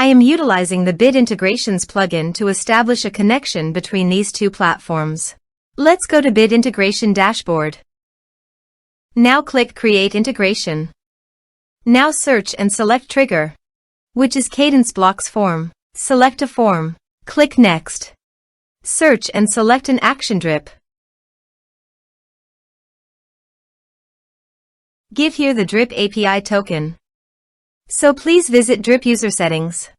I am utilizing the Bid Integrations plugin to establish a connection between these two platforms. Let's go to Bid Integration Dashboard. Now click Create Integration. Now search and select Trigger, which is Kadence Blocks Form. Select a form. Click Next. Search and select an action drip. Give here the drip API token. So please visit drip user settings.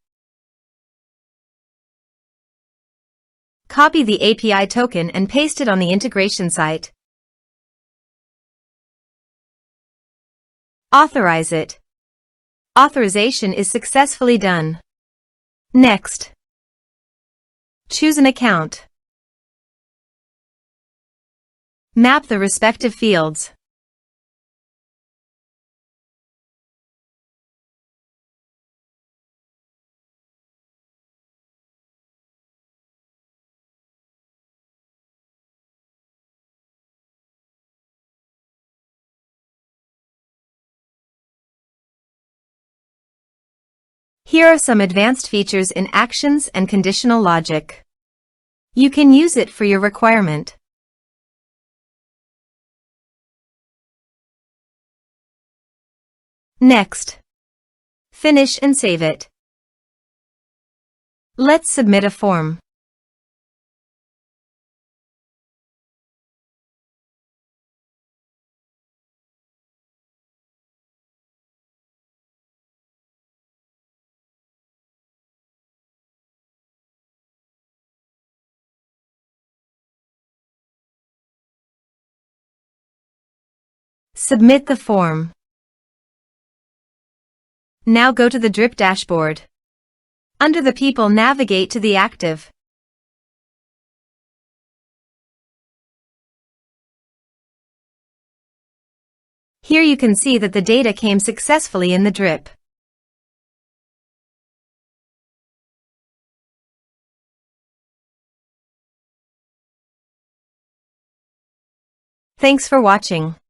Copy the API token and paste it on the integration site. Authorize it. Authorization is successfully done. Next. Choose an account. Map the respective fields. Here are some advanced features in Actions and Conditional Logic. You can use it for your requirement. Next. Finish and save it. Let's submit a form. Submit the form. Now go to the drip dashboard. Under the people, navigate to the active. Here you can see that the data came successfully in the drip. Thanks for watching.